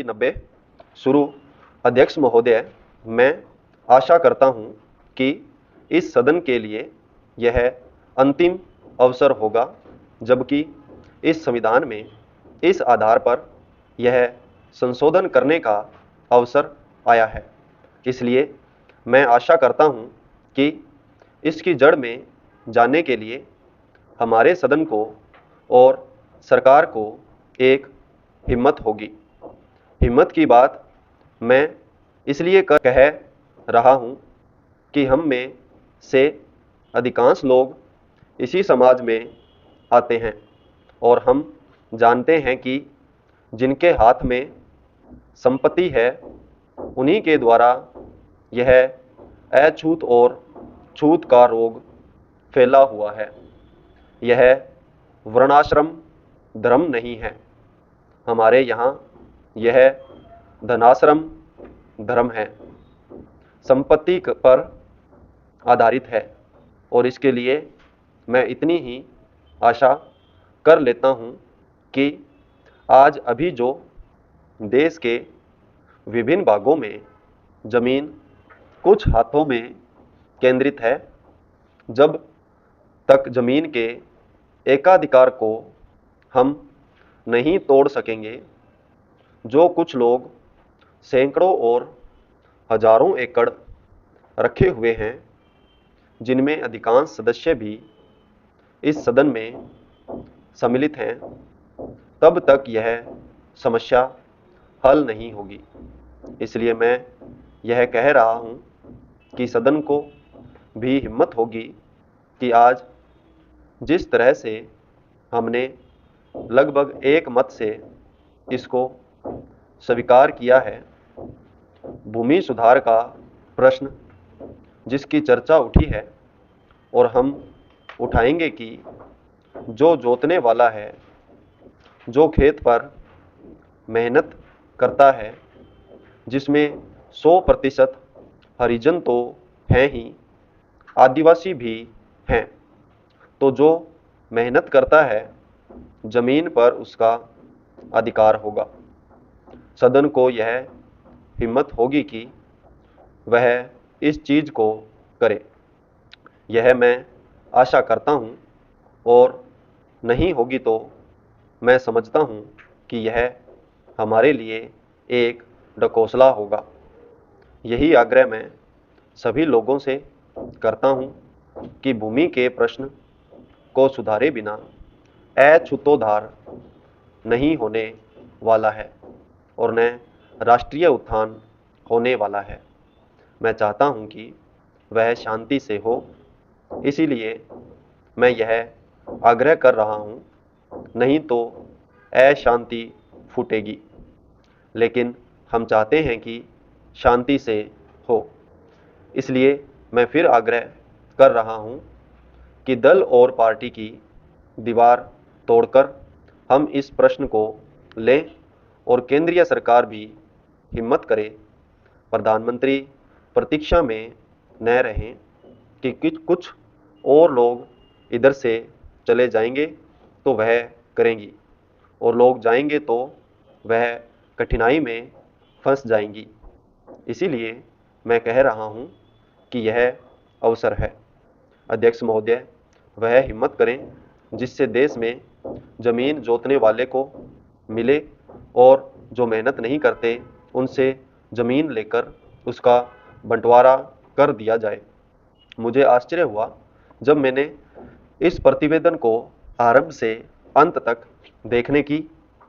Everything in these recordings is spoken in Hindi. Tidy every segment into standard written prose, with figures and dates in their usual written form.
90 शुरू। अध्यक्ष महोदय, मैं आशा करता हूं कि इस सदन के लिए यह अंतिम अवसर होगा, जबकि इस संविधान में इस आधार पर यह संशोधन करने का अवसर आया है। इसलिए मैं आशा करता हूं कि इसकी जड़ में जाने के लिए हमारे सदन को और सरकार को एक हिम्मत होगी। हिम्मत की बात मैं इसलिए कह रहा हूं कि हम में से अधिकांश लोग इसी समाज में आते हैं और हम जानते हैं कि जिनके हाथ में संपत्ति है उन्हीं के द्वारा यह अछूत और छूत का रोग फैला हुआ है। यह वर्णाश्रम धर्म नहीं है। हमारे यहाँ यह धनाश्रम धर्म है, संपत्ति पर आधारित है। और इसके लिए मैं इतनी ही आशा कर लेता हूँ कि आज अभी जो देश के विभिन्न भागों में जमीन कुछ हाथों में केंद्रित है, जब तक जमीन के एकाधिकार को हम नहीं तोड़ सकेंगे, जो कुछ लोग सैकड़ों और हजारों एकड़ रखे हुए हैं, जिनमें अधिकांश सदस्य भी इस सदन में सम्मिलित हैं, तब तक यह समस्या हल नहीं होगी। इसलिए मैं यह कह रहा हूं कि सदन को भी हिम्मत होगी कि आज जिस तरह से हमने लगभग एक मत से इसको स्वीकार किया है, भूमि सुधार का प्रश्न जिसकी चर्चा उठी है और हम उठाएंगे कि जो जोतने वाला है, जो खेत पर मेहनत करता है, जिसमें 100% हरिजन तो हैं ही, आदिवासी भी हैं, तो जो मेहनत करता है जमीन पर उसका अधिकार होगा। सदन को यह हिम्मत होगी कि वह इस चीज को करे। यह मैं आशा करता हूं, और नहीं होगी तो मैं समझता हूं कि यह हमारे लिए एक ढकोसला होगा। यही आग्रह मैं सभी लोगों से करता हूं कि भूमि के प्रश्न को सुधारे बिना अछूतोद्धार नहीं होने वाला है और न राष्ट्रीय उत्थान होने वाला है। मैं चाहता हूं कि वह शांति से हो, इसीलिए मैं यह आग्रह कर रहा हूं, नहीं तो अशांति फूटेगी। लेकिन हम चाहते हैं कि शांति से हो। इसलिए मैं फिर आग्रह कर रहा हूं कि दल और पार्टी की दीवार तोड़कर हम इस प्रश्न को लें और केंद्रीय सरकार भी हिम्मत करे। प्रधानमंत्री प्रतीक्षा में न रहें कि कुछ और लोग इधर से चले जाएंगे तो वह करेंगी, और लोग जाएंगे तो वह कठिनाई में फंस जाएंगी। इसीलिए मैं कह रहा हूं कि यह अवसर है। अध्यक्ष महोदय, वह हिम्मत करें जिससे देश में जमीन जोतने वाले को मिले और जो मेहनत नहीं करते उनसे जमीन लेकर उसका बंटवारा कर दिया जाए। मुझे आश्चर्य हुआ जब मैंने इस प्रतिवेदन को आरंभ से अंत तक देखने की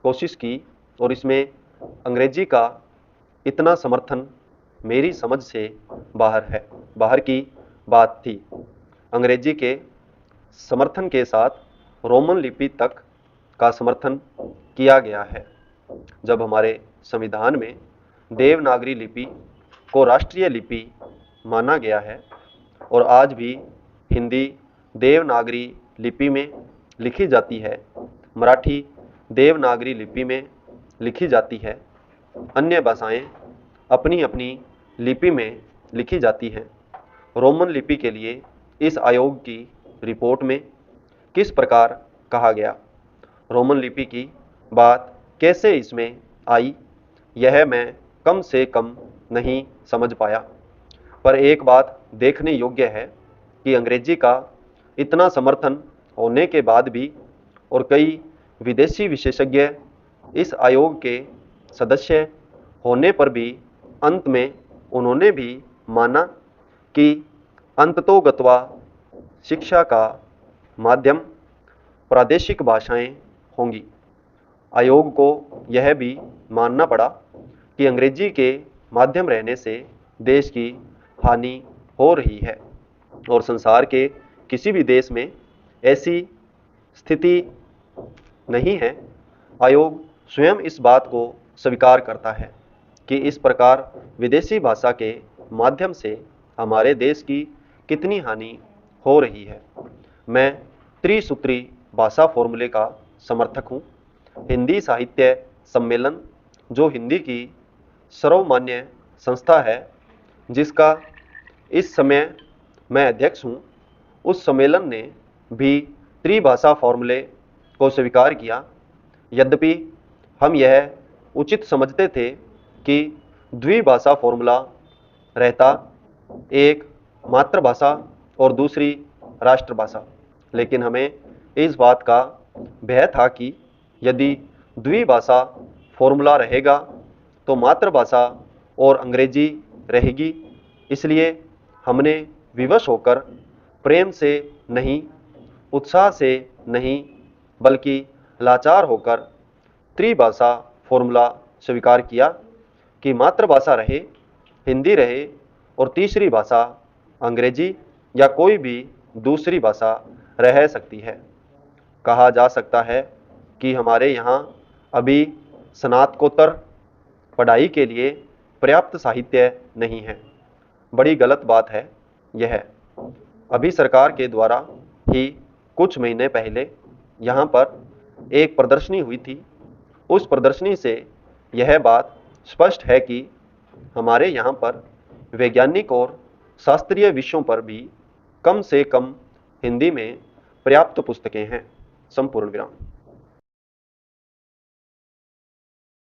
कोशिश की और इसमें अंग्रेजी का इतना समर्थन मेरी समझ से बाहर की बात थी। अंग्रेजी के समर्थन के साथ रोमन लिपि तक का समर्थन किया गया है। जब हमारे संविधान में देवनागरी लिपि को राष्ट्रीय लिपि माना गया है और आज भी हिंदी देवनागरी लिपि में लिखी जाती है, मराठी देवनागरी लिपि में लिखी जाती है, अन्य भाषाएं अपनी अपनी लिपि में लिखी जाती हैं। रोमन लिपि के लिए इस आयोग की रिपोर्ट में किस प्रकार कहा गया, रोमन लिपि की बात कैसे इसमें आई, यह मैं कम से कम नहीं समझ पाया। पर एक बात देखने योग्य है कि अंग्रेजी का इतना समर्थन होने के बाद भी और कई विदेशी विशेषज्ञ इस आयोग के सदस्य होने पर भी अंत में उन्होंने भी माना कि अंततोगत्वा शिक्षा का माध्यम प्रादेशिक भाषाएं होंगी। आयोग को यह भी मानना पड़ा कि अंग्रेजी के माध्यम रहने से देश की हानि हो रही है और संसार के किसी भी देश में ऐसी स्थिति नहीं है। आयोग स्वयं इस बात को स्वीकार करता है कि इस प्रकार विदेशी भाषा के माध्यम से हमारे देश की कितनी हानि हो रही है। मैं त्रिसूत्री भाषा फॉर्मूले का समर्थक हूँ। हिंदी साहित्य सम्मेलन, जो हिंदी की सर्वमान्य संस्था है जिसका इस समय मैं अध्यक्ष हूँ, उस सम्मेलन ने भी त्रिभाषा फॉर्मूले को स्वीकार किया। यद्यपि हम यह उचित समझते थे कि द्विभाषा फॉर्मूला रहता, एक मातृभाषा और दूसरी राष्ट्रभाषा, लेकिन हमें इस बात का भय था कि यदि द्विभाषा फॉर्मूला रहेगा तो मातृभाषा और अंग्रेजी रहेगी। इसलिए हमने विवश होकर प्रेम से नहीं, उत्साह से नहीं, बल्कि लाचार होकर त्रिभाषा फॉर्मूला स्वीकार किया कि मातृभाषा रहे, हिंदी रहे और तीसरी भाषा अंग्रेजी या कोई भी दूसरी भाषा रह सकती है। कहा जा सकता है कि हमारे यहाँ अभी स्नातकोत्तर पढ़ाई के लिए पर्याप्त साहित्य नहीं है। बड़ी गलत बात है यह। अभी सरकार के द्वारा ही कुछ महीने पहले यहाँ पर एक प्रदर्शनी हुई थी। उस प्रदर्शनी से यह बात स्पष्ट है कि हमारे यहाँ पर वैज्ञानिक और शास्त्रीय विषयों पर भी कम से कम हिंदी में पर्याप्त पुस्तकें हैं। संपूर्ण विराम।